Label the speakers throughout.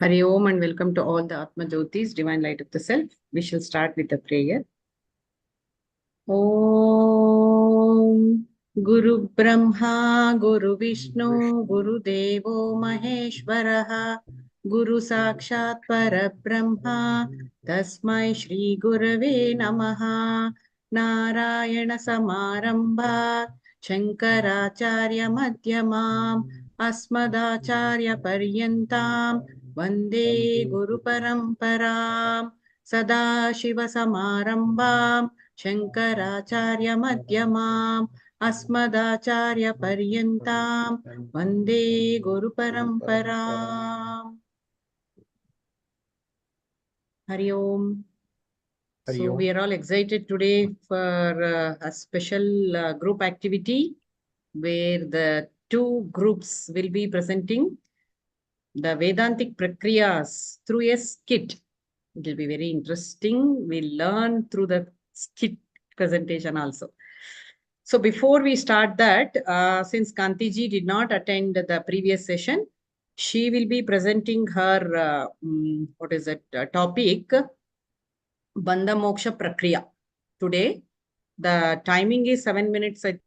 Speaker 1: Hari Om and welcome to all the Atmajyotis, Divine Light of the Self. We shall start with a prayer. Om Guru Brahma, Guru Vishnu, Guru Devo Maheshwaraha, Guru Sakshat Parabrahma, Tasmai Shri Gurave Namaha, Narayana Samarambha, Shankaracharya Madhyamam, Asmadacharya Paryantam, Vande Guru Paramparam, Sadashiva Samarambam, Shankaracharya Madhyamam, Asmadacharya Paryantam, Vande Guru Paramparam. Hari Om. So we are all excited today for a special group activity where the two groups will be presenting the Vedantic Prakriyas through a skit. It will be very interesting. We'll learn through the skit presentation also. So before we start that, since Kantiji did not attend the previous session, she will be presenting her, topic, Bandha Moksha Prakriya. Today, the timing is 7 minutes. I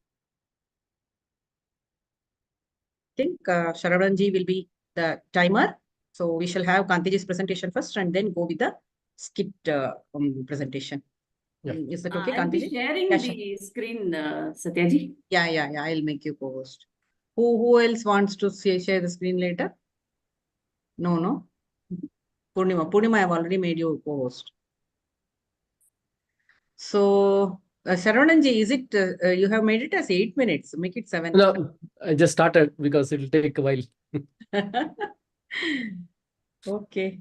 Speaker 1: think Sharavanji will be the timer. So we shall have Kantiji's presentation first and then go with the skit presentation. Yeah. Is that okay,
Speaker 2: I'll
Speaker 1: Kantiji?
Speaker 2: be sharing the screen, Satyaji.
Speaker 1: Yeah. I'll make you co-host. Who else wants to share the screen later? No. Purnima, I have already made you co-host. So, Sharavanji, is it, you have made it as 8 minutes, make it 7.
Speaker 3: No, I just started because it will take a while.
Speaker 1: Okay.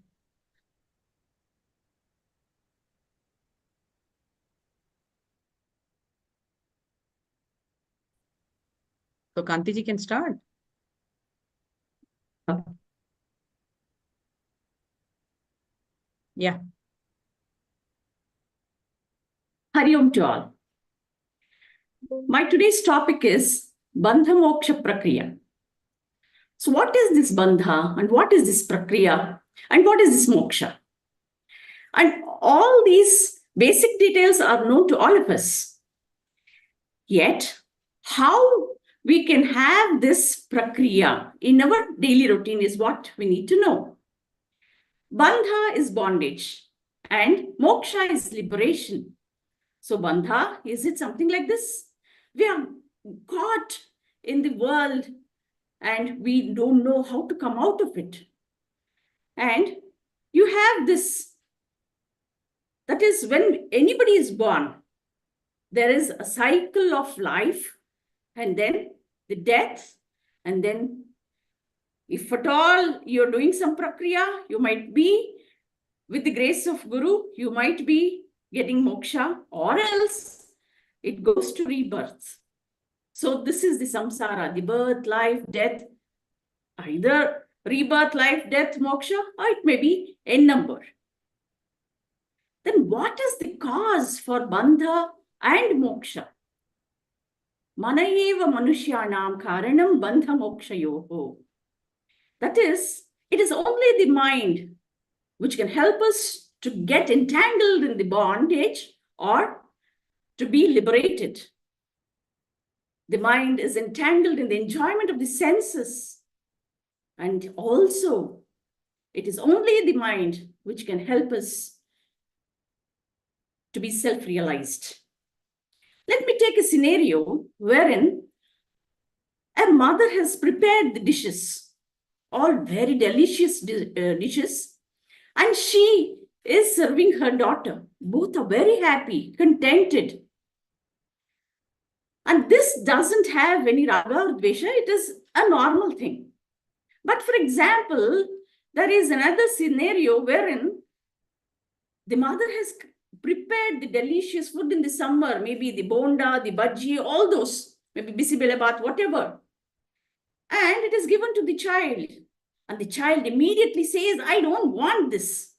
Speaker 1: So, Kantiji can start. Yeah.
Speaker 2: Hari Om to all. My today's topic is Bandha Moksha Prakriya. So what is this Bandha and what is this Prakriya and what is this Moksha? And all these basic details are known to all of us. Yet, how we can have this Prakriya in our daily routine is what we need to know. Bandha is bondage and Moksha is liberation. So Bandha, is it something like this? We are caught in the world and we don't know how to come out of it. And you have this, that is when anybody is born, there is a cycle of life and then the death, and then if at all you're doing some prakriya, you might be, with the grace of Guru, you might be getting moksha, or else it goes to rebirth. So this is the samsara, the birth, life, death, either rebirth, life, death, moksha, or it may be n number. Then what is the cause for bandha and moksha? Manayeva manushyanam karanam bandha mokshayoho. That is, it is only the mind which can help us to get entangled in the bondage or to be liberated. The mind is entangled in the enjoyment of the senses. And also, it is only the mind which can help us to be self-realized. Let me take a scenario wherein a mother has prepared the dishes, all very delicious dishes, and she is serving her daughter. Both are very happy, contented. And this doesn't have any raga or dvesha, it is a normal thing. But for example, there is another scenario wherein the mother has prepared the delicious food in the summer, maybe the bonda, the bhaji, all those, maybe bisibelabat, whatever. And it is given to the child. And the child immediately says, I don't want this.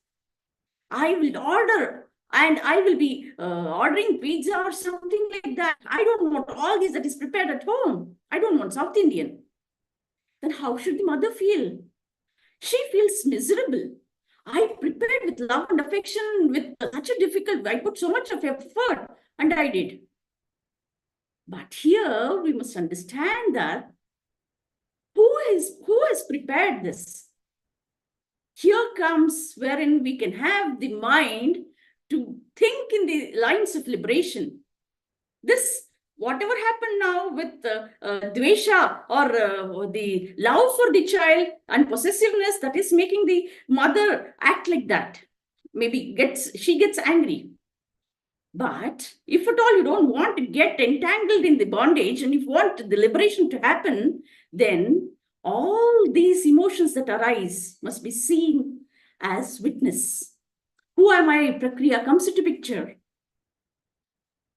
Speaker 2: I will order and I will be ordering pizza or something like that. I don't want all this that is prepared at home. I don't want South Indian. Then how should the mother feel? She feels miserable. I prepared with love and affection, with such a difficult, I put so much of effort, and I did. But here we must understand that who has prepared this? Here comes wherein we can have the mind to think in the lines of liberation. This, whatever happened now with dvesha or the love for the child and possessiveness, that is making the mother act like that. Maybe she gets angry. But if at all you don't want to get entangled in the bondage and if you want the liberation to happen, then all these emotions that arise must be seen as witness. Who am I? Prakriya comes into picture.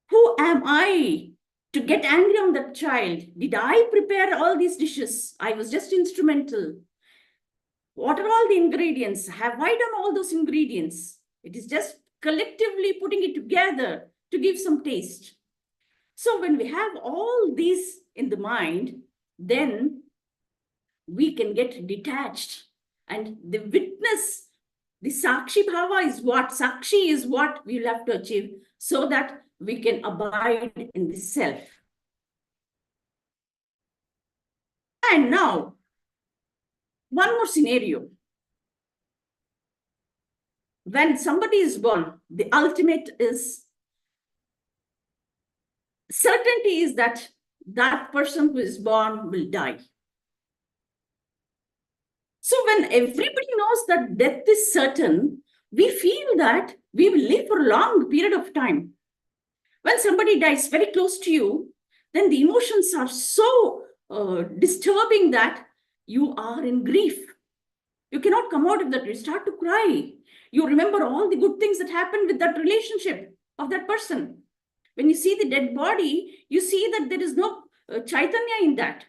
Speaker 2: Who am I to get angry on that child? Did I prepare all these dishes? I was just instrumental. What are all the ingredients? Have I done all those ingredients? It is just collectively putting it together to give some taste. So when we have all these in the mind, then we can get detached. And the witness, the Sakshi Bhava is what? Sakshi is what we will have to achieve so that we can abide in the self. And now, one more scenario. When somebody is born, the ultimate is certainty is that that person who is born will die. So when everybody knows that death is certain, we feel that we will live for a long period of time. When somebody dies very close to you, then the emotions are so disturbing that you are in grief. You cannot come out of that. You start to cry. You remember all the good things that happened with that relationship of that person. When you see the dead body, you see that there is no Chaitanya in that.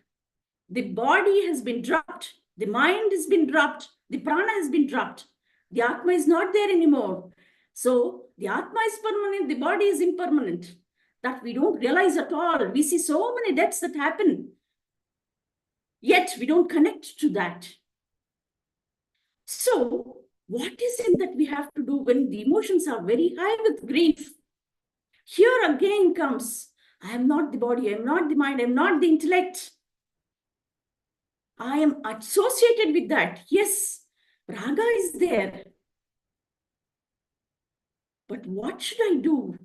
Speaker 2: The body has been dropped. The mind has been dropped. The prana has been dropped. The Atma is not there anymore. So the Atma is permanent. The body is impermanent. That we don't realize at all. We see so many deaths that happen. Yet we don't connect to that. So what is it that we have to do when the emotions are very high with grief? Here again comes, I am not the body, I am not the mind, I am not the intellect. I am associated with that. Yes, raga is there. But what should I do?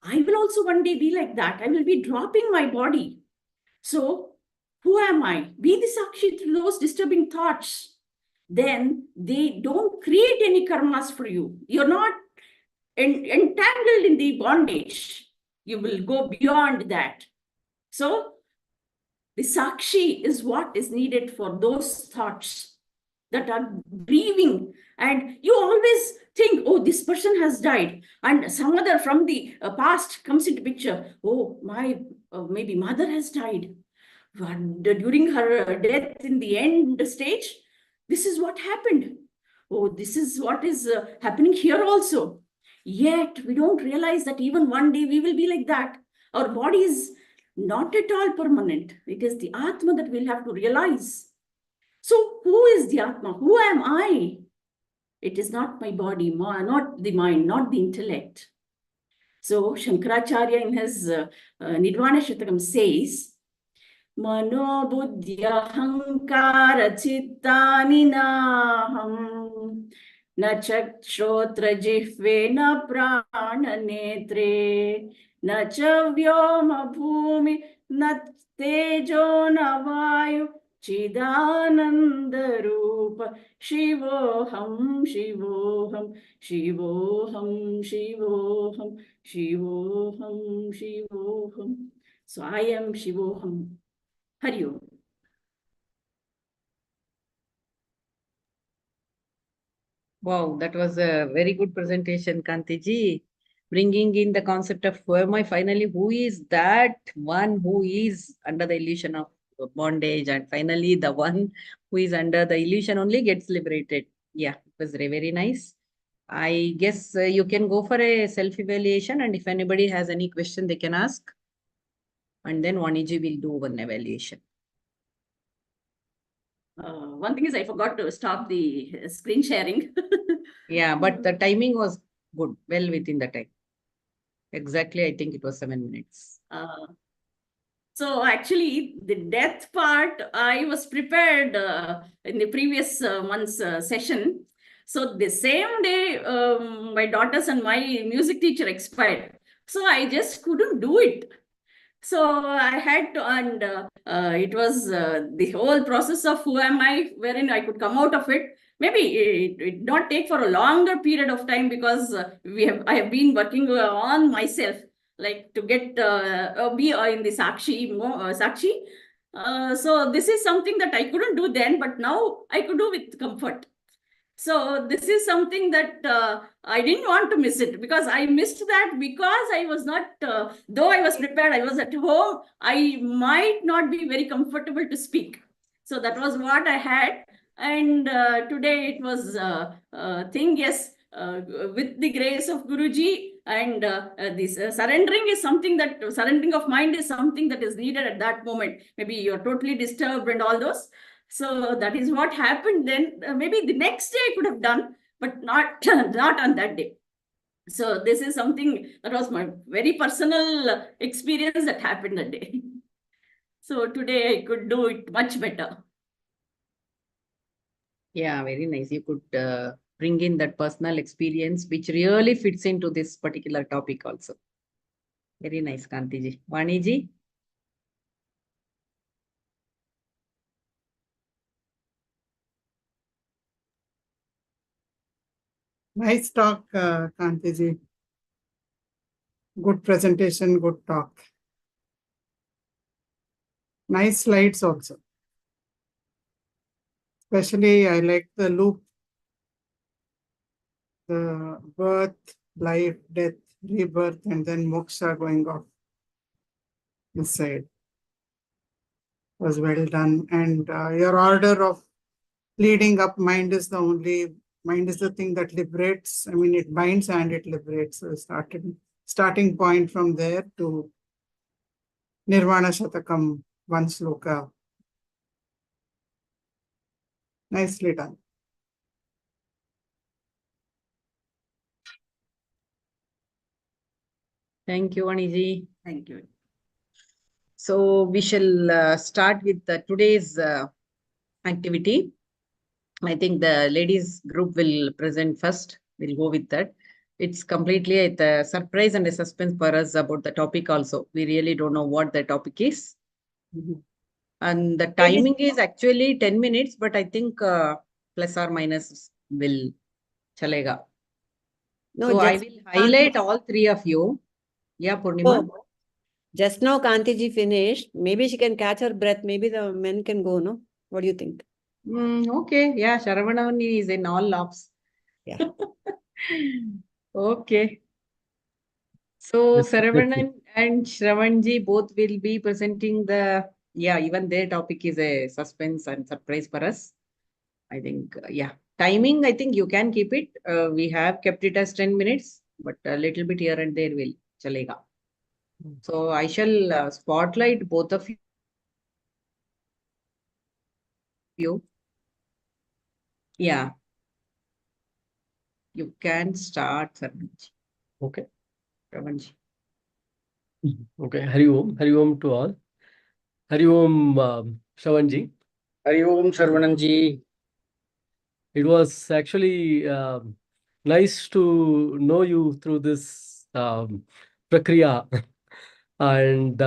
Speaker 2: I will also one day be like that. I will be dropping my body. So who am I? Be the Sakshi to those disturbing thoughts. Then they don't create any karmas for you. You're not entangled in the bondage. You will go beyond that. So the Sakshi is what is needed for those thoughts that are grieving. And you always think, oh, this person has died. And some other from the past comes into picture. Oh, my maybe mother has died. And during her death in the end stage, this is what happened. Oh, this is what is happening here also. Yet we don't realize that even one day we will be like that. Our body is not at all permanent. It is the Atma that we'll have to realize. So who is the Atma? Who am I? It is not my body, not the mind, not the intellect. So Shankaracharya in his Nirvana Shatakam says, Mano buddhya hankara chittani naham na chakshrotra jihve na prana netre na cha vyoma bhumi na tejo na vayu chidananda rupa shivoham shivoham shivoham shivoham shivoham shivoham. So I am Shivoham. Hari Om.
Speaker 1: Wow, that was a very good presentation, Kantiji. Bringing in the concept of who am I, finally, who is that one who is under the illusion of bondage, and finally the one who is under the illusion only gets liberated. Yeah, it was very, very nice. I guess you can go for a self-evaluation, and if anybody has any question, they can ask. And then Vaniji will do one evaluation.
Speaker 2: One thing is I forgot to stop the screen sharing.
Speaker 1: Yeah, but the timing was good, well within the time. Exactly, I think it was 7 minutes.
Speaker 2: So actually, the death part, I was prepared in the previous month's session. So the same day, my daughters and my music teacher expired. So I just couldn't do it. So I had to, and it was the whole process of who am I, wherein I could come out of it. Maybe it did not take for a longer period of time because I have been working on myself, like to get be in the Sakshi. So this is something that I couldn't do then, but now I could do with comfort. So this is something that I didn't want to miss it, because I missed that because I was not, though I was prepared, I was at home, I might not be very comfortable to speak. So that was what I had. And today it was thing, yes, with the grace of Guruji, and this surrendering is something that, surrendering of mind is something that is needed at that moment. Maybe you're totally disturbed and all those. So that is what happened then. Maybe the next day I could have done, but not, not on that day. So this is something that was my very personal experience that happened that day. So today I could do it much better.
Speaker 1: Yeah, very nice. You could bring in that personal experience, which really fits into this particular topic also. Very nice, Kantiji. Vaniji?
Speaker 4: Nice talk, Kantiji. Good presentation, good talk. Nice slides also. Especially, I like the loop, the birth, life, death, rebirth, and then moksha going off this side. Was well done. And your order of leading up, mind is the thing that liberates. I mean, it binds and it liberates. So starting point from there to Nirvana Shatakam, one sloka. Nicely done.
Speaker 1: Thank you, Vaniji.
Speaker 2: Thank you.
Speaker 1: So we shall start with today's activity. I think the ladies group will present first. We'll go with that. It's completely a surprise and a suspense for us about the topic also. We really don't know what the topic is. And the timing is actually 10 minutes, but I think plus or minus will chalega.
Speaker 5: No,
Speaker 1: So I will highlight all three of you. Yeah, Purnima.
Speaker 5: Oh, just now Kantiji finished. Maybe she can catch her breath. Maybe the men can go, no? What do you think?
Speaker 1: Okay. Yeah, Sharavanani is in all laps.
Speaker 5: Yeah.
Speaker 1: Okay. So
Speaker 3: Yes,
Speaker 1: Saravanan and Shravanji both will be presenting even their topic is a suspense and surprise for us. I think, timing, I think you can keep it. We have kept it as 10 minutes, but a little bit here and there will chalega. So I shall spotlight both of you. Yeah. You can start, Sarvanji.
Speaker 3: Okay.
Speaker 1: Shravanji.
Speaker 3: Okay. Hari Om to all. Hari Om, Shravanji.
Speaker 6: Hari Om, Sarvananji.
Speaker 3: It was actually nice to know you through this Prakriya. And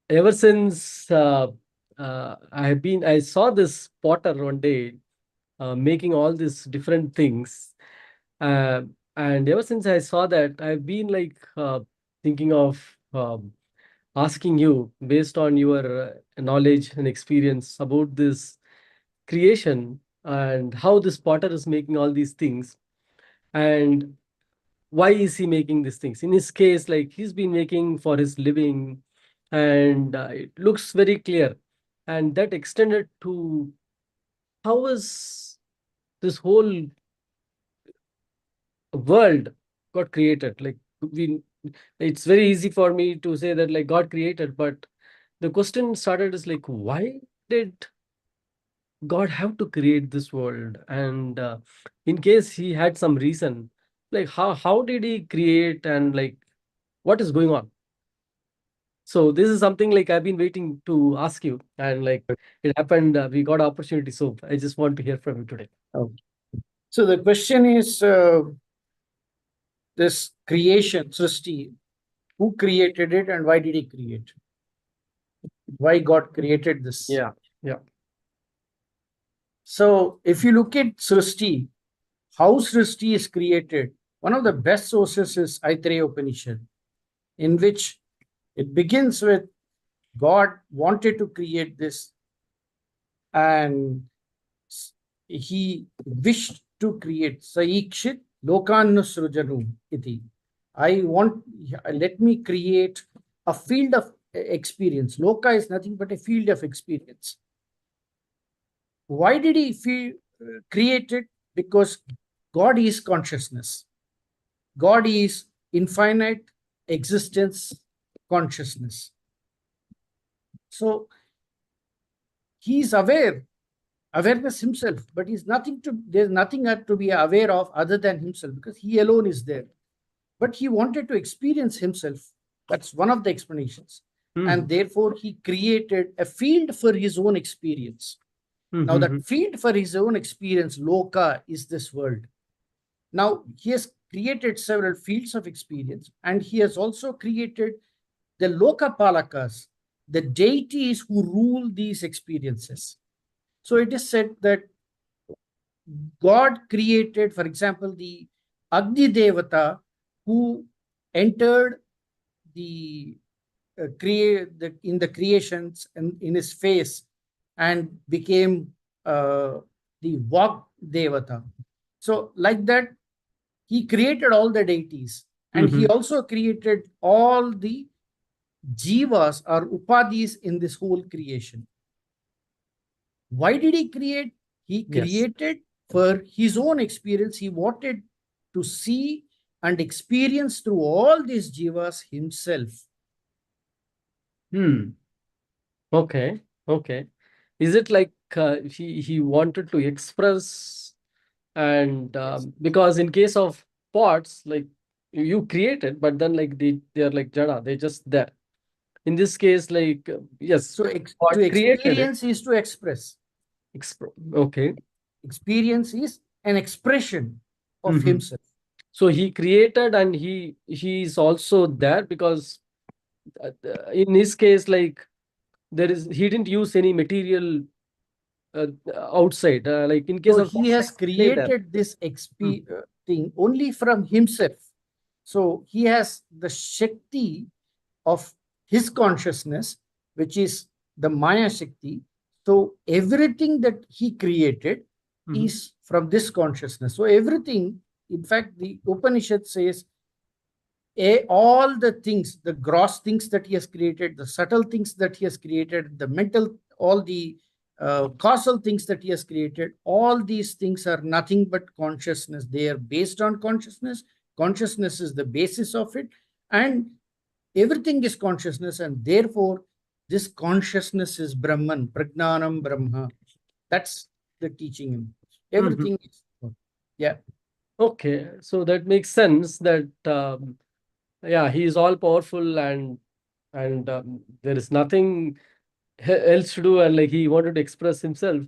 Speaker 3: ever since I saw this potter one day making all these different things. And ever since I saw that, I've been like thinking of asking you, based on your knowledge and experience about this creation and how this potter is making all these things, and why is he making these things. In his case, like he's been making for his living, and it looks very clear. And that extended to how is this whole world got created. Like it's very easy for me to say that like God created, but the question started is like, why did God have to create this world? And in case he had some reason, like how did he create, and like what is going on? So this is something like I've been waiting to ask you, and like it happened, we got opportunity. So I just want to hear from you today.
Speaker 6: Okay. So the question is this creation, Srishti, who created it and why did he create? Why God created this?
Speaker 3: Yeah.
Speaker 6: So if you look at Srishti, how Srishti is created, one of the best sources is Aitareya Upanishad, in which it begins with God wanted to create this and he wished to create Saikshit Lokanusrujanu iti. Let me create a field of experience. Loka is nothing but a field of experience. Why did he create it? Because God is consciousness. God is infinite existence consciousness. So he is awareness himself, but there's nothing to be aware of other than himself, because he alone is there. But he wanted to experience himself. That's one of the explanations. And therefore he created a field for his own experience. Now that field for his own experience, Loka, is this world. Now he has created several fields of experience, and he has also created the Lokapalakas, the deities who rule these experiences. So it is said that God created, for example, the Agni Devata, who entered in the creations and in his face and became the Vak Devata. So like that, he created all the deities, and he also created all the jivas or upadhis in this whole creation. Why did he create? He created for his own experience. He wanted to see and experience through all these jivas himself.
Speaker 3: Okay. Is it like he wanted to express, and because in case of pots, like you created, but then like they're like jada, they're just there. In this case, like yes,
Speaker 6: So
Speaker 3: God
Speaker 6: to
Speaker 3: created it.
Speaker 6: experience is to express.
Speaker 3: Okay.
Speaker 6: Experience is an expression of himself.
Speaker 3: So he created, and he's also there, because in his case, like he didn't use any material outside. Like in case
Speaker 6: So
Speaker 3: of
Speaker 6: he has created this thing only from himself. So he has the Shakti of his consciousness, which is the Maya Shakti. So everything that he created is from this consciousness. So everything, in fact, the Upanishad says, all the things, the gross things that he has created, the subtle things that he has created, the mental, all the causal things that he has created, all these things are nothing but consciousness. They are based on consciousness. Consciousness is the basis of it, and everything is consciousness, and therefore this consciousness is Brahman, Prajnanam Brahma. That's the teaching. Everything is,
Speaker 3: Okay, so that makes sense that he is all powerful, and there is nothing else to do, and like he wanted to express himself,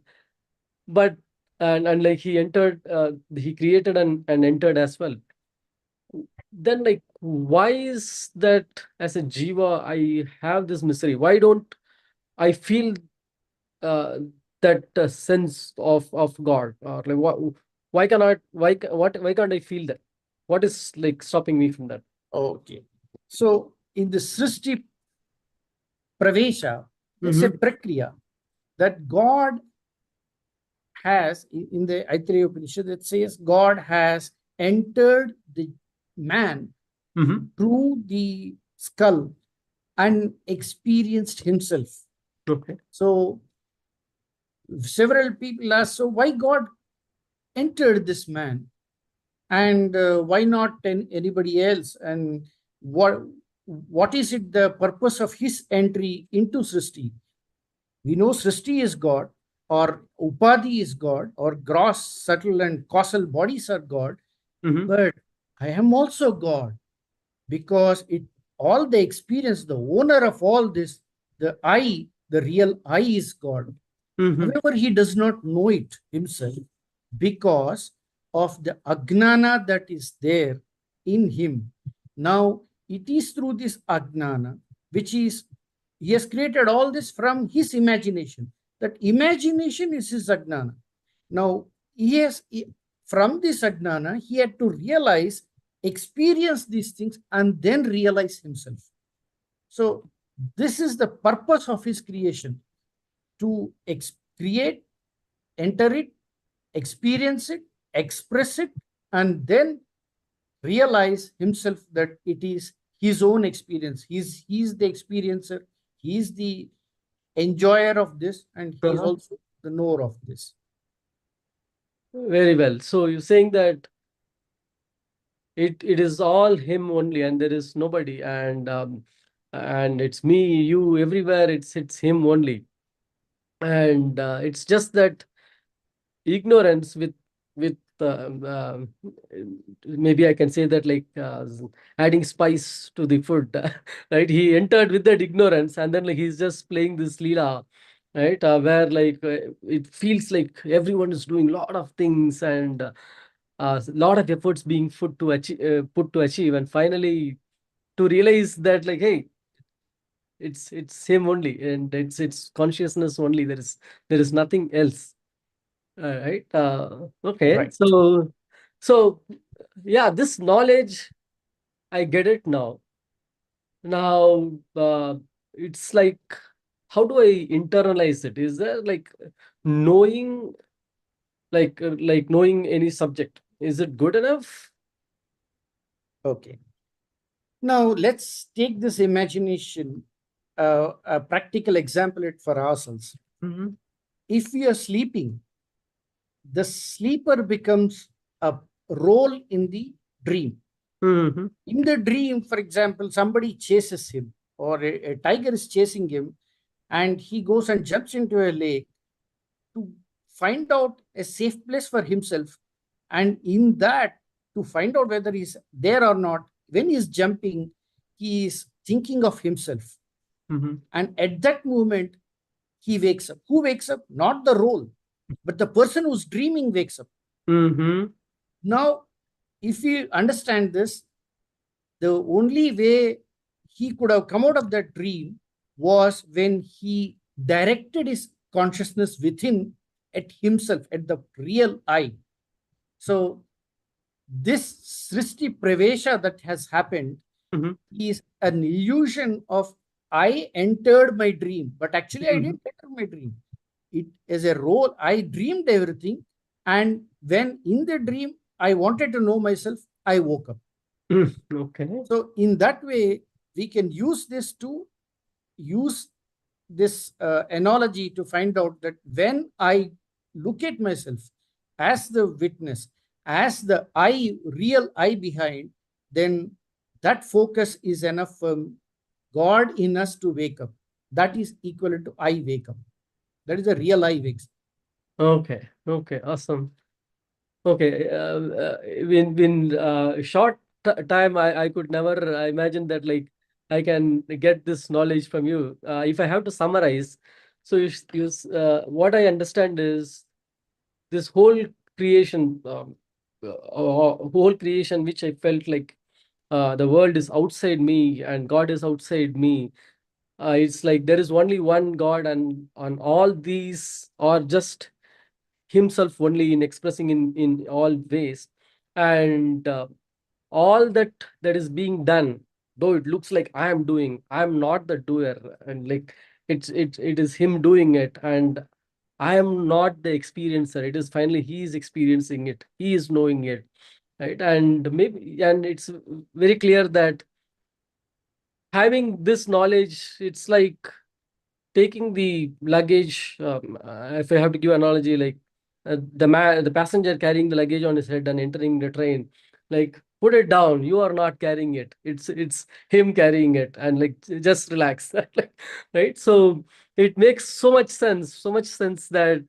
Speaker 3: but and like he entered, he created and entered as well. Then like why is that as a jiva I have this misery? Why don't I feel that sense of God, or like why can't I feel that? What is like stopping me from that?
Speaker 6: Okay. So in the Srishti Pravesha, it's a Prakriya that God has, in the Aitareya Upanishad, it says God has entered the man through the skull and experienced himself.
Speaker 3: Okay.
Speaker 6: So several people ask, so why God entered this man? And why not anybody else? And what is it, the purpose of his entry into Srishti? We know Srishti is God. or upadhi is God, or gross, subtle, and causal bodies are God, but I am also God, because all the experience, the owner of all this, the I, the real I is God. However, he does not know it himself because of the agnana that is there in him. Now, it is through this agnana, which is, he has created all this from his imagination. That imagination is his agnana. Now, from this agnana, he had to realize, experience these things, and then realize himself. So, this is the purpose of his creation, to create, enter it, experience it, express it, and then realize himself that it is his own experience. He's the experiencer, he's the enjoyer of this, and he is also the knower of this.
Speaker 3: Very well. So you're saying that it is all him only, and there is nobody, and it's me, you, everywhere. It's him only, and it's just that ignorance with maybe I can say that, like adding spice to the food, right? He entered with that ignorance, and then like he's just playing this leela, right? Where like it feels like everyone is doing a lot of things, and a lot of efforts being put to achieve, and finally to realize that, like, hey, it's him only, and it's consciousness only. There is nothing else. Right. Okay.
Speaker 6: Right.
Speaker 3: So yeah, this knowledge, I get it now. Now, it's like, how do I internalize it? Is there like knowing, like knowing any subject? Is it good enough?
Speaker 6: Okay. Now, let's take this imagination, a practical example it for ourselves. If we are sleeping, the sleeper becomes a role in the dream. In the dream, for example, somebody chases him, or a tiger is chasing him, and he goes and jumps into a lake to find out a safe place for himself. And in that, to find out whether he's there or not, when he's jumping, he is thinking of himself. And at that moment, he wakes up. Who wakes up? Not the role, but the person who's dreaming wakes up. Now, if we understand this, the only way he could have come out of that dream was when he directed his consciousness within at himself, at the real I. So this Srishti Pravesha that has happened is an illusion of I entered my dream, but actually I didn't enter my dream. It is a role. I dreamed everything, and when in the dream I wanted to know myself, I woke up.
Speaker 3: Okay.
Speaker 6: So in that way, we can use this analogy to find out that when I look at myself as the witness, as the I, real I behind, then that focus is enough for God in us to wake up. That is equivalent to I wake up. That is the real I wakes up.
Speaker 3: Okay, awesome. Okay, in short time, I could never imagine that, like, I can get this knowledge from you. If I have to summarize, so what I understand is this whole creation, which I felt like the world is outside me and God is outside me. It's like there is only one God, and on all these are just himself only, in expressing in all ways, and all that is being done, though it looks like I am doing, I am not the doer, and like it is him doing it, and I am not the experiencer. It is finally he is experiencing it, he is knowing it, right? And it's very clear that having this knowledge, it's like taking the luggage. If I have to give analogy, like the passenger carrying the luggage on his head and entering the train, like put it down. You are not carrying it. It's him carrying it, and like just relax. Right? So it makes so much sense that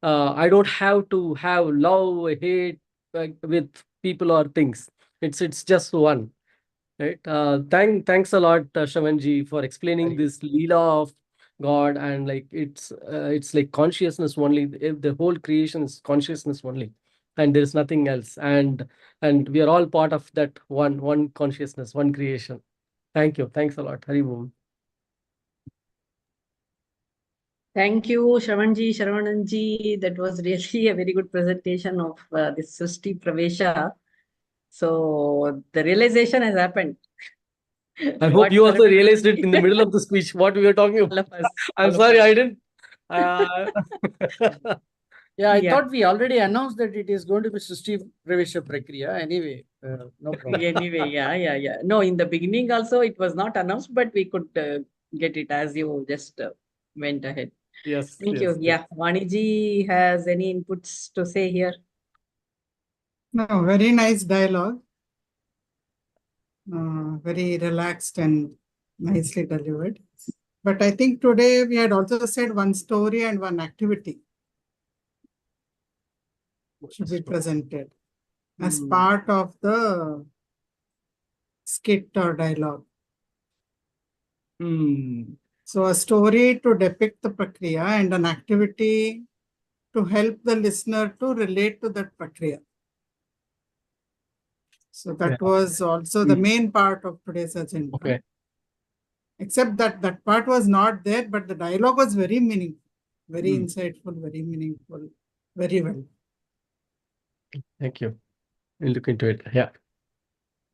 Speaker 3: I don't have to have love, hate with people or things. It's just one. Right. Thanks a lot, Shravanji, for explaining this Leela of God, and like it's like consciousness only. The whole creation is consciousness only, and there is nothing else. And we are all part of that one consciousness, one creation. Thank you. Thanks a lot. Hari Om.
Speaker 1: Thank you, Shravanji, Shravananji. That was really a very good presentation of this Srishti Pravesha. So the realization has happened.
Speaker 3: I hope
Speaker 1: What
Speaker 3: you also
Speaker 1: Saravanan-
Speaker 3: realized it in the middle of the speech, what we were talking
Speaker 1: all
Speaker 3: about.
Speaker 1: of us.
Speaker 3: I'm
Speaker 1: all of
Speaker 3: sorry,
Speaker 1: us.
Speaker 3: I didn't.
Speaker 6: Yeah, I
Speaker 1: Yeah.
Speaker 6: thought we already announced that it is going to be Srishti Pravesha Prakriya. Anyway, no problem.
Speaker 1: Anyway, yeah. No, in the beginning also it was not announced, but we could get it as you just went ahead.
Speaker 3: Yes.
Speaker 1: Thank
Speaker 3: yes,
Speaker 1: you.
Speaker 3: yes.
Speaker 1: Yeah, Vaniji has any inputs to say here?
Speaker 4: No, very nice dialogue. Very relaxed and nicely delivered. But I think today we had also said one story and one activity should be presented as part of the skit or dialogue. So a story to depict the Prakriya and an activity to help the listener to relate to that Prakriya. So that was also the main part of today's agenda.
Speaker 3: Okay.
Speaker 4: Except that that part was not there, but the dialogue was very meaningful, very insightful, very meaningful, very well.
Speaker 3: Thank you. We'll look into it. Yeah.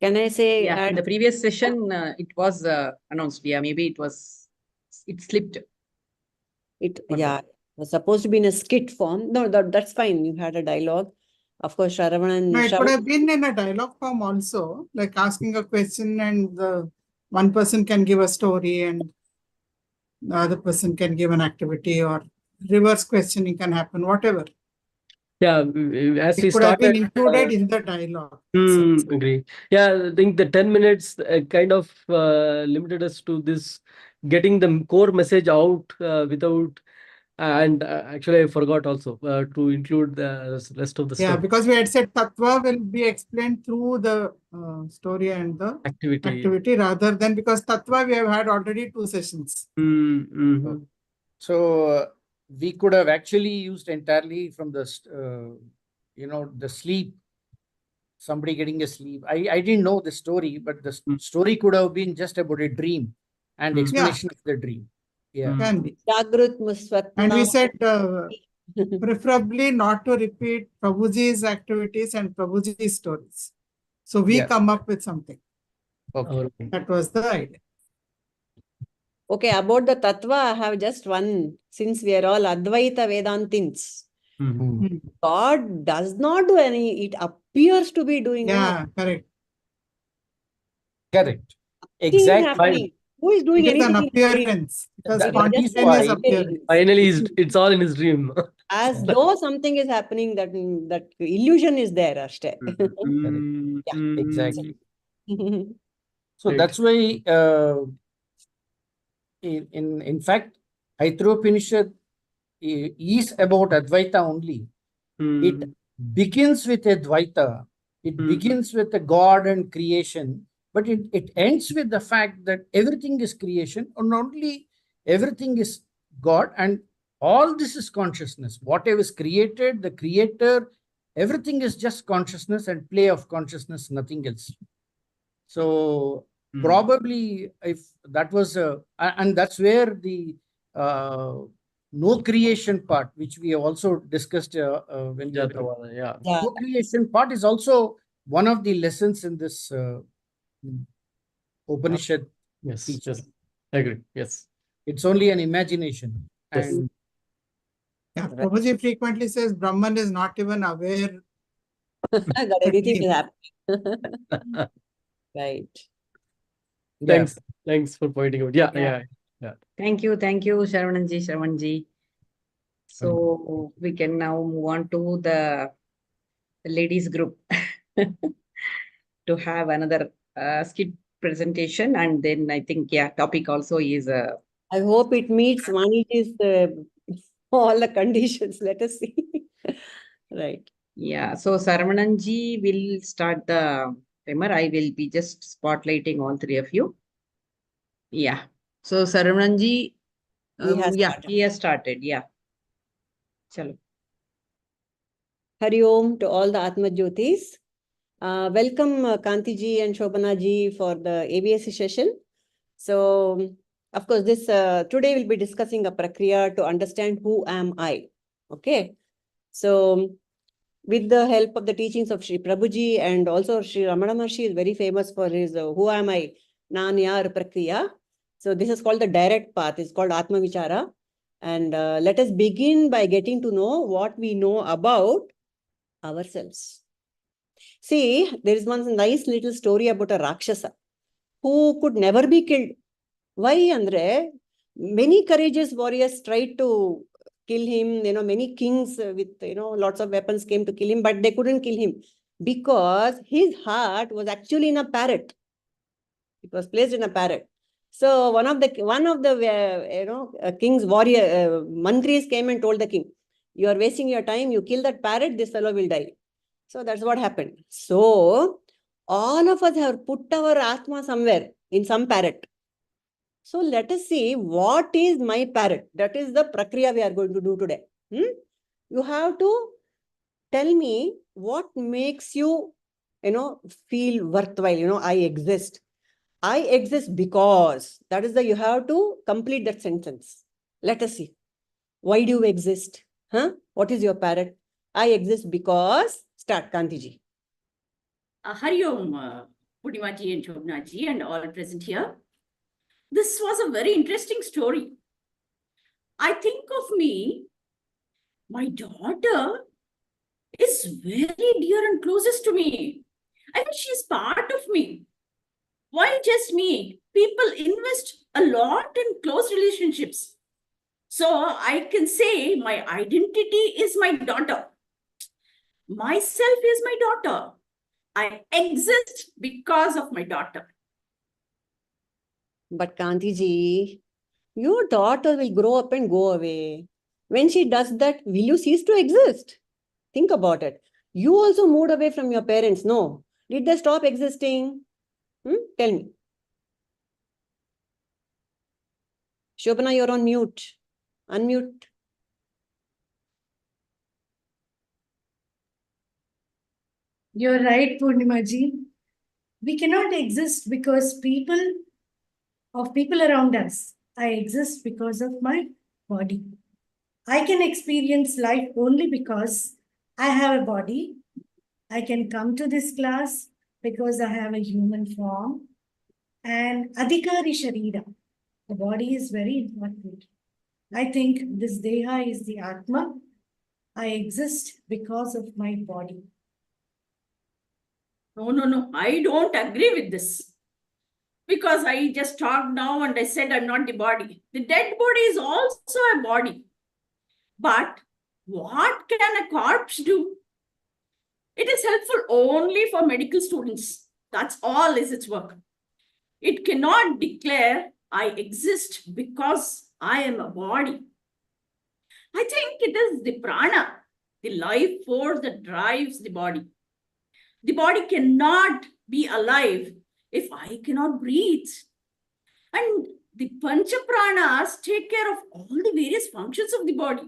Speaker 5: Can I say?
Speaker 1: Yeah, in the previous session, it was announced. Yeah, maybe it slipped.
Speaker 5: It was supposed to be in a skit form. No, that's fine. You had a dialogue. Of course, Sharavanan.
Speaker 4: No, it could have been in a dialogue form also, like asking a question and the one person can give a story and the other person can give an activity, or reverse questioning can happen, whatever.
Speaker 3: Yeah, as we
Speaker 4: It could have been
Speaker 3: started.
Speaker 4: included in the dialogue.
Speaker 3: Agree. Yeah, I think the 10 minutes kind of limited us to this, getting the core message out without, and actually I forgot also to include the rest of the
Speaker 4: Yeah,
Speaker 3: stuff.
Speaker 4: because we had said Tattva will be explained through the story and the activity rather than, because Tattva we have had already 2 sessions.
Speaker 6: So we could have actually used entirely from the, the sleep, somebody getting a sleep. I didn't know the story, but the story could have been just about a dream and explanation of the dream. Yeah.
Speaker 4: Can be.
Speaker 5: Jagrut
Speaker 4: And we said preferably not to repeat Prabhuji's activities and Prabhuji's stories. So we come up with something.
Speaker 6: Okay.
Speaker 4: That was the idea.
Speaker 5: Okay, about the Tattva, I have just one. Since we are all Advaita Vedantins, God does not do any, it appears to be doing.
Speaker 4: Yeah, correct.
Speaker 6: Correct.
Speaker 5: Nothing is
Speaker 6: Exactly.
Speaker 5: happening. Who is doing
Speaker 4: It is an
Speaker 5: anything?
Speaker 4: appearance. Because
Speaker 6: That is
Speaker 4: spontaneous
Speaker 6: why-
Speaker 4: appearance.
Speaker 3: Finally, it's all in his dream.
Speaker 5: As though something is happening, that illusion is there, Ashte.
Speaker 6: Exactly.
Speaker 5: Yeah.
Speaker 6: So
Speaker 3: Right.
Speaker 6: that's why, in fact, Atmajyoti is about Advaita only. It begins with Advaita. It begins with the God and creation, but it ends with the fact that everything is creation, and not only everything is God, and all this is consciousness. Whatever is created, the creator, everything is just consciousness and play of consciousness, nothing else. So probably if that was, and that's where the no creation part, which we also discussed when we were,
Speaker 3: Yeah.
Speaker 6: no creation part is also one of the lessons in this Upanishad.
Speaker 3: Yes.
Speaker 6: teaching.
Speaker 3: Yes. I agree. Yes.
Speaker 6: It's only an imagination.
Speaker 3: Yes.
Speaker 6: And
Speaker 4: Yeah, Prabhuji frequently says Brahman is not even aware
Speaker 5: That anything is happening. Right.
Speaker 6: yeah.
Speaker 3: Thanks for pointing out.
Speaker 1: Yeah. Thank you, Shravananji. So we can now move on to the ladies group. to have another skit presentation, and then I think, yeah, topic also is
Speaker 5: I hope it meets Vaniji's all the conditions. Let us see. Right.
Speaker 1: yeah. So Saravanan-ji will start the timer. I will be just spotlighting all three of you. Yeah. So Saravanan-ji,
Speaker 5: He has
Speaker 1: yeah,
Speaker 5: started.
Speaker 1: he has started. Yeah. Chalo.
Speaker 5: Hari Om to all the Atmajyotis. Welcome Kanti ji and Shobhana ji for the ABSC session. So, of course, this today we'll be discussing a prakriya to understand who am I. Okay. So, with the help of the teachings of Sri Prabhuji and also Sri Ramana Maharshi is very famous for his who am I, Nan Yar Prakriya. So, this is called the direct path. It's called Atma Vichara. And let us begin by getting to know what we know about ourselves. See, there is one nice little story about a Rakshasa who could never be killed. Why, Andre? Many courageous warriors tried to kill him. Many kings with, lots of weapons came to kill him, but they couldn't kill him because his heart was actually in a parrot. It was placed in a parrot. So one of the king's warrior mantris came and told the king, "You are wasting your time. You kill that parrot, this fellow will die." So that's what happened. So all of us have put our Atma somewhere in some parrot. So let us see what is my parrot. That is the prakriya we are going to do today. You have to tell me what makes you, feel worthwhile. I exist. I exist because. That is you have to complete that sentence. Let us see. Why do you exist? What is your parrot? I exist because. Start, Kantiji.
Speaker 2: Hari Om, Purnimaji and Shobhanaji and all present here. This was a very interesting story. I think of me, my daughter is very dear and closest to me. I mean, she's part of me. Why just me? People invest a lot in close relationships. So I can say my identity is my daughter. Myself is my daughter. I exist because of my daughter.
Speaker 5: But Kantiji, your daughter will grow up and go away. When she does that, will you cease to exist? Think about it. You also moved away from your parents, no? Did they stop existing? Tell me. Shobhana, you're on mute. Unmute.
Speaker 7: You're right, Purnimaji. We cannot exist because people around us. I exist because of my body. I can experience life only because I have a body. I can come to this class because I have a human form. And Adhikari Sharira, the body is very important. I think this Deha is the Atma. I exist because of my body.
Speaker 2: No. I don't agree with this. Because I just talked now and I said I'm not the body. The dead body is also a body. But what can a corpse do? It is helpful only for medical students. That's all is its work. It cannot declare I exist because I am a body. I think it is the prana, the life force that drives the body. The body cannot be alive if I cannot breathe. And the Pancha Pranas take care of all the various functions of the body.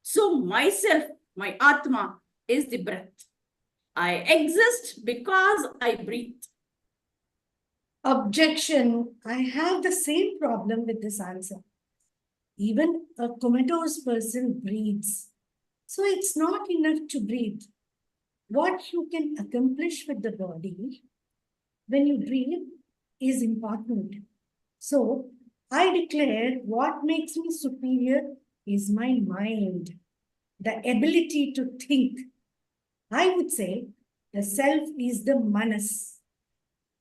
Speaker 2: So myself, my Atma, is the breath. I exist because I breathe.
Speaker 7: Objection. I have the same problem with this answer. Even a comatose person breathes. So it's not enough to breathe. What you can accomplish with the body when you breathe is important. So I declare what makes me superior is my mind, the ability to think. I would say the self is the manas.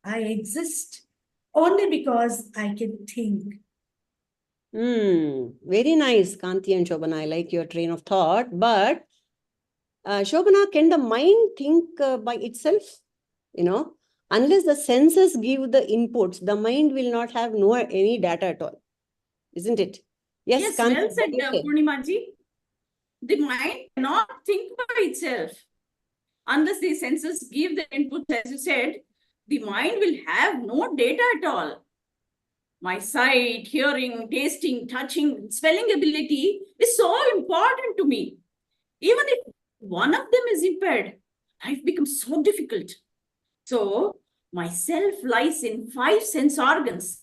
Speaker 7: I exist only because I can think.
Speaker 5: Very nice, Kanti and Shobhana. I like your train of thought. But Shobhana, can the mind think by itself? Unless the senses give the inputs, the mind will not have any data at all. Isn't it?
Speaker 2: Yes,
Speaker 5: Kanti,
Speaker 2: well said,
Speaker 5: what do you say?
Speaker 2: Purnimaji. The mind cannot think by itself. Unless the senses give the input, as you said, the mind will have no data at all. My sight, hearing, tasting, touching, smelling ability is so important to me. Even if one of them is impaired, life becomes so difficult. So, my self lies in 5 sense organs,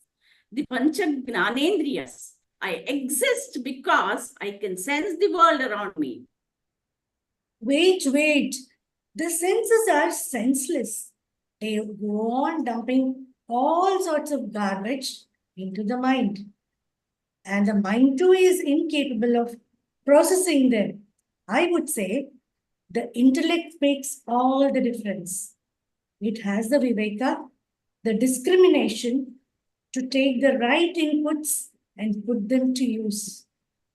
Speaker 2: the Pancha Gnanendriyas. I exist because I can sense the world around me.
Speaker 7: Wait. The senses are senseless. They go on dumping all sorts of garbage into the mind. And the mind too is incapable of processing them. I would say the intellect makes all the difference. It has the viveka, the discrimination to take the right inputs and put them to use.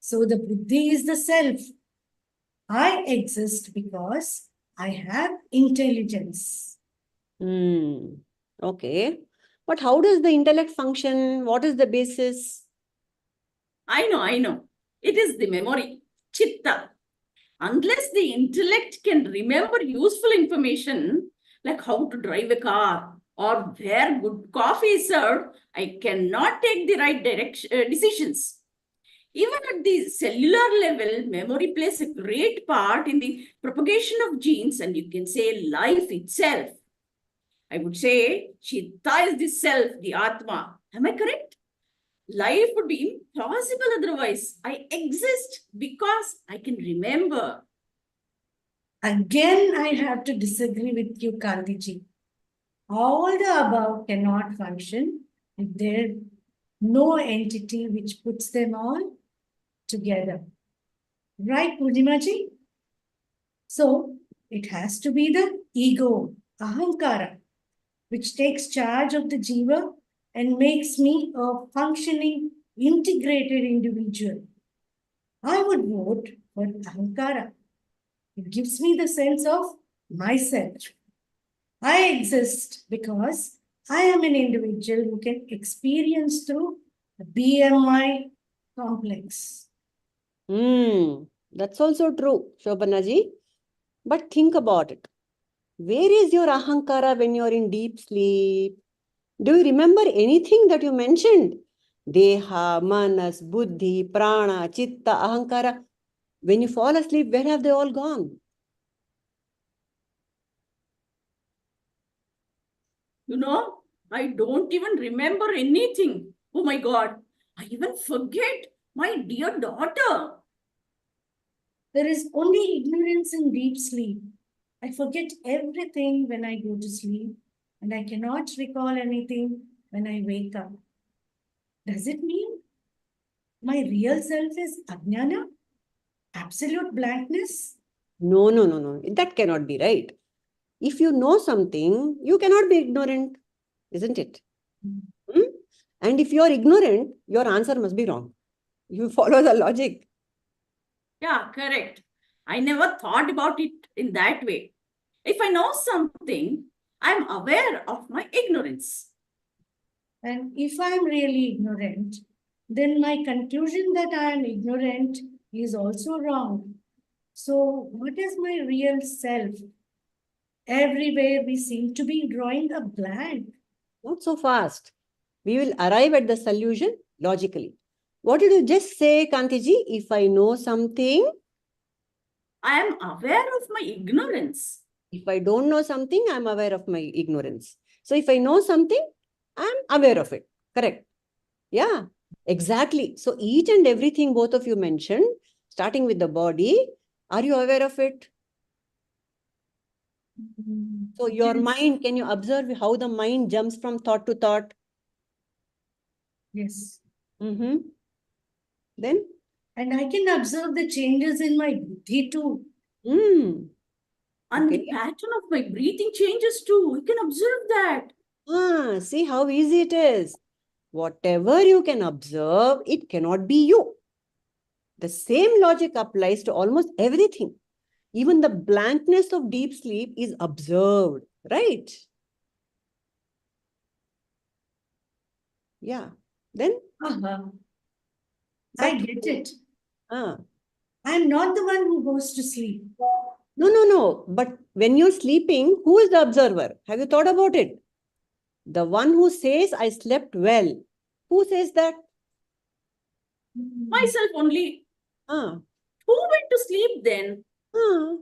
Speaker 7: So the buddhi is the self. I exist because I have intelligence.
Speaker 5: Okay. But how does the intellect function? What is the basis?
Speaker 2: I know. It is the memory, chitta. Unless the intellect can remember useful information, like how to drive a car or where good coffee is served, I cannot take the right decisions. Even at the cellular level, memory plays a great part in the propagation of genes, and you can say life itself. I would say chitta is the self, the Atma. Am I correct? Life would be impossible otherwise. I exist because I can remember.
Speaker 7: Again, I have to disagree with you, Kandiji. All the above cannot function if there is no entity which puts them all together. Right, Purnimaji? So, it has to be the ego, ahankara, which takes charge of the jiva and makes me a functioning, integrated individual. I would vote for ahankara. It gives me the sense of myself. I exist because I am an individual who can experience through the BMI complex.
Speaker 5: That's also true, Shobhanaji. But think about it. Where is your ahankara when you're in deep sleep? Do you remember anything that you mentioned? Deha, manas, buddhi, prana, chitta, ahankara. When you fall asleep, where have they all gone?
Speaker 2: You know, I don't even remember anything. Oh my God, I even forget my dear daughter.
Speaker 7: There is only ignorance in deep sleep. I forget everything when I go to sleep, and I cannot recall anything when I wake up. Does it mean my real self is ajnana? Absolute blankness?
Speaker 5: No. That cannot be right. If you know something, you cannot be ignorant, isn't it? And if you're ignorant, your answer must be wrong. You follow the logic.
Speaker 2: Yeah, correct. I never thought about it in that way. If I know something, I'm aware of my ignorance.
Speaker 7: And if I'm really ignorant, then my conclusion that I am ignorant is also wrong. So, what is my real self? Everywhere we seem to be drawing a blank.
Speaker 5: Not so fast. We will arrive at the solution logically. What did you just say, Kantiji? If I know something,
Speaker 2: I am aware of my ignorance.
Speaker 5: if I don't know something, I'm aware of my ignorance. So if I know something, I'm aware of it. Correct. Yeah, exactly. So each and everything both of you mentioned, starting with the body, are you aware of it? So your mind, can you observe how the mind jumps from thought to thought?
Speaker 7: Yes.
Speaker 5: Then?
Speaker 7: And I can observe the changes in my buddhi too.
Speaker 2: And
Speaker 5: Okay.
Speaker 2: the pattern of my breathing changes too. You can observe that.
Speaker 5: See how easy it is. Whatever you can observe, it cannot be you. The same logic applies to almost everything. Even the blankness of deep sleep is observed, right? Yeah. Then?
Speaker 7: Uh-huh. I get it.
Speaker 5: Ah.
Speaker 7: I'm not the one who goes to sleep.
Speaker 5: No. But when you're sleeping, who is the observer? Have you thought about it? The one who says, I slept well. Who says that?
Speaker 2: Myself only.
Speaker 5: Ah.
Speaker 2: Who went to sleep then?
Speaker 5: Ah.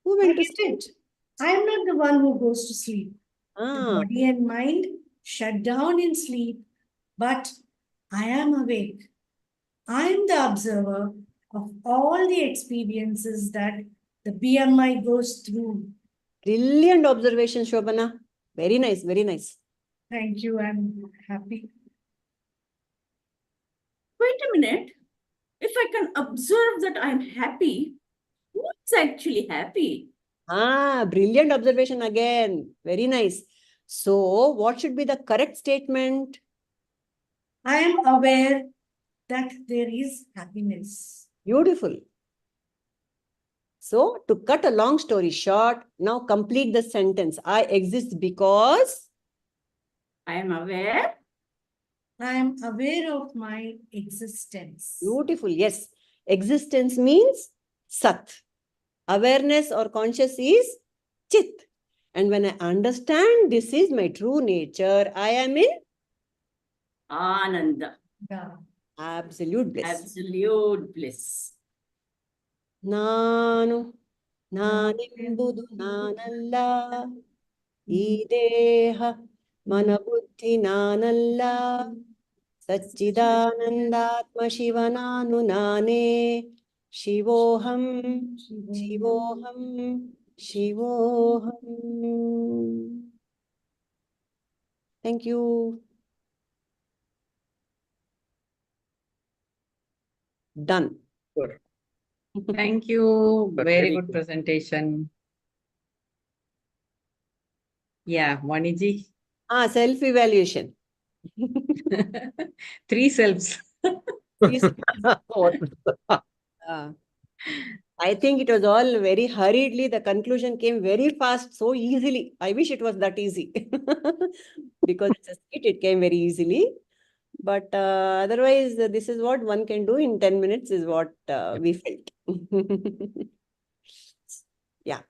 Speaker 5: Who
Speaker 7: I
Speaker 5: went to
Speaker 7: get
Speaker 5: sleep?
Speaker 7: it. I'm not the one who goes to sleep. The
Speaker 5: Ah.
Speaker 7: body and mind shut down in sleep, but I am awake. I am the observer of all the experiences that the BMI goes through.
Speaker 5: Brilliant observation, Shobana. Very nice, very nice.
Speaker 7: Thank you. I'm happy.
Speaker 2: Wait a minute. If I can observe that I'm happy, who is actually happy?
Speaker 5: Ah, brilliant observation again. Very nice. So, what should be the correct statement?
Speaker 7: I am aware that there is happiness.
Speaker 5: Beautiful. So, to cut a long story short, now complete the sentence. I exist because.
Speaker 2: I am aware.
Speaker 7: I am aware of my existence.
Speaker 5: Beautiful. Yes. Existence means Sat. Awareness or conscious is Chit. And when I understand this is my true nature, I am in
Speaker 2: Ananda.
Speaker 7: Yeah.
Speaker 5: absolute bliss.
Speaker 2: Absolute bliss.
Speaker 5: Nanu nanembudu nanalla ee deha mana buddhi nanalla Satchidanandatma Shivananu Nane Shivoham Shivoham Shivoham. Thank you. Done.
Speaker 6: Sure.
Speaker 1: Thank you.
Speaker 6: But
Speaker 1: Very
Speaker 6: very
Speaker 1: good
Speaker 6: good.
Speaker 1: presentation. Yeah, Vaniji.
Speaker 5: Self-evaluation.
Speaker 1: 3 selves.
Speaker 5: I think it was all very hurriedly. The conclusion came very fast, so easily. I wish it was that easy. Because it's a skit, it came very easily. But otherwise, this is what one can do in 10 minutes is what we felt. Yeah.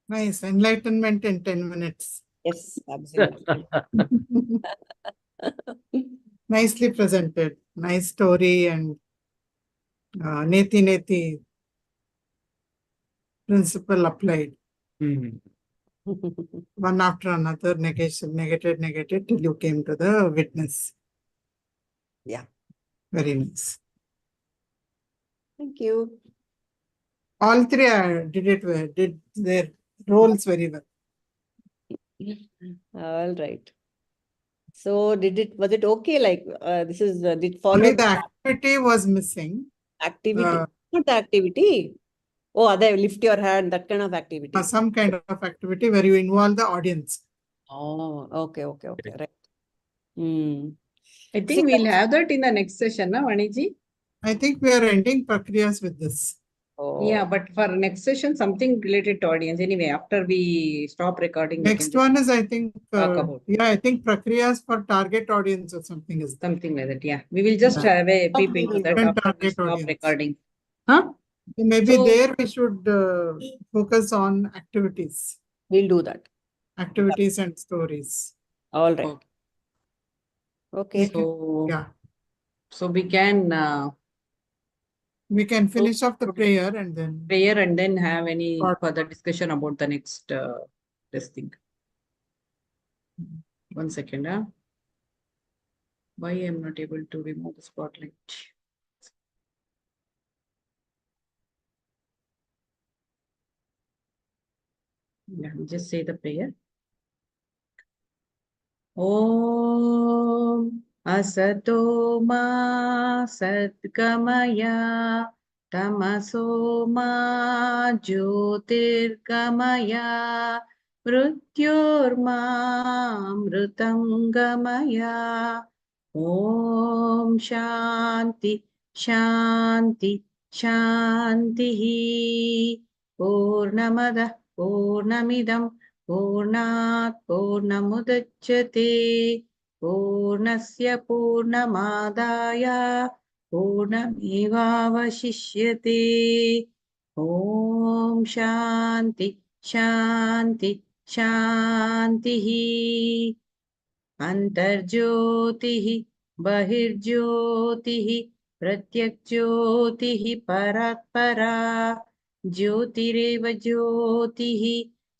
Speaker 4: Nice. Enlightenment in 10 minutes.
Speaker 5: Yes, absolutely.
Speaker 4: Nicely presented. Nice story and neti principle applied. One after another, negated till you came to the witness.
Speaker 5: Yeah.
Speaker 4: Very nice.
Speaker 5: Thank you.
Speaker 4: All three did it well, did their roles very well.
Speaker 5: All right. So was it okay? Like this is, did follow
Speaker 4: Only the activity was missing.
Speaker 5: activity? Not the activity. Oh, other lift your hand, that kind of activity.
Speaker 4: Some kind of activity where you involve the audience.
Speaker 5: Oh, okay. Right. Hmm.
Speaker 1: I think we'll have that in the next session, na, Vaniji?
Speaker 4: I think we are ending Prakriyas with this.
Speaker 5: Oh.
Speaker 1: Yeah, but for next session, something related to audience. Anyway, after we stop recording, we
Speaker 4: Next
Speaker 1: can
Speaker 4: one is, I think,
Speaker 1: talk about
Speaker 4: I think Prakriyas for target audience or something is there.
Speaker 1: something like that. Yeah, we will just have a peep into that
Speaker 4: Different
Speaker 1: after we
Speaker 4: target
Speaker 1: stop
Speaker 4: audience.
Speaker 1: recording. Huh?
Speaker 4: Maybe
Speaker 1: So-
Speaker 4: there we should focus on activities.
Speaker 5: We'll do that.
Speaker 4: Activities and stories.
Speaker 5: All right.
Speaker 1: Okay.
Speaker 5: Okay.
Speaker 1: So,
Speaker 4: Yeah.
Speaker 1: so we can
Speaker 4: finish off the prayer and then
Speaker 1: prayer and then have any
Speaker 4: Got-
Speaker 1: further discussion about the next this thing. 1 second. Why I am not able to remove the spotlight? Yeah, just say the prayer. Om Asato Ma Satgamaya Tamaso Ma Jyotirgamaya Mrityorma Mritangamaya Om Shanti Shanti Shantihi Purnamada Purnamidam पूर्णात् पूर्णमुदच्यते पूर्णस्य पूर्णमादाय पूर्णमेवावशिष्यते ॐ शान्ति शान्ति शान्तिः अन्तर्ज्योतिः बहिर्ज्योतिः प्रत्यग्ज्योतिः परात्परा ज्योतिरेव ज्योतिः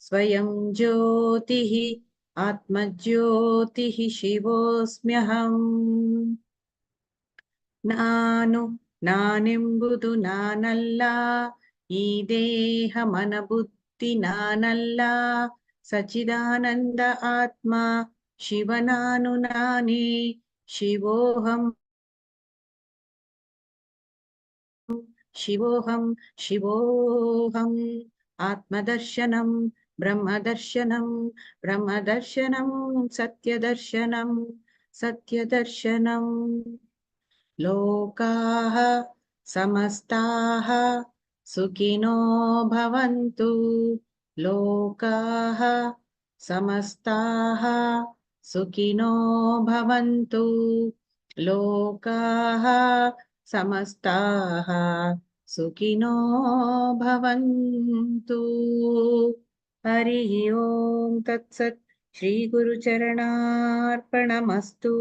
Speaker 1: स्वयं ज्योतिः आत्मज्योतिः शिवोऽस्म्यहम् ನಾನೆಂಬುದು ನಾನಲ್ಲ ಈ ದೇಹ ಮನಬುದ್ಧಿ ನಾನಲ್ಲ ಸಚಿದಾನಂದ ಆತ್ಮ ಶಿವನಾನು ನಾನೇ ಶಿವೋಹಂ ಶಿವೋಹಂ ಶಿವೋಹಂ ಆತ್ಮದರ್ಶನಂ ಬ್ರಹ್ಮದರ್ಶನಂ ಬ್ರಹ್ಮದರ್ಶನಂ ಸತ್ಯದರ್ಶನಂ ಸತ್ಯದರ್ಶನಂ लोकाः समस्ताः सुखिनो भवन्तु लोकाः समस्ताः सुखिनो भवन्तु लोकाः समस्ताः सुखिनो भवन्तु हरिः ओं तत्सत् श्रीगुरुचरणार्पणमस्तु।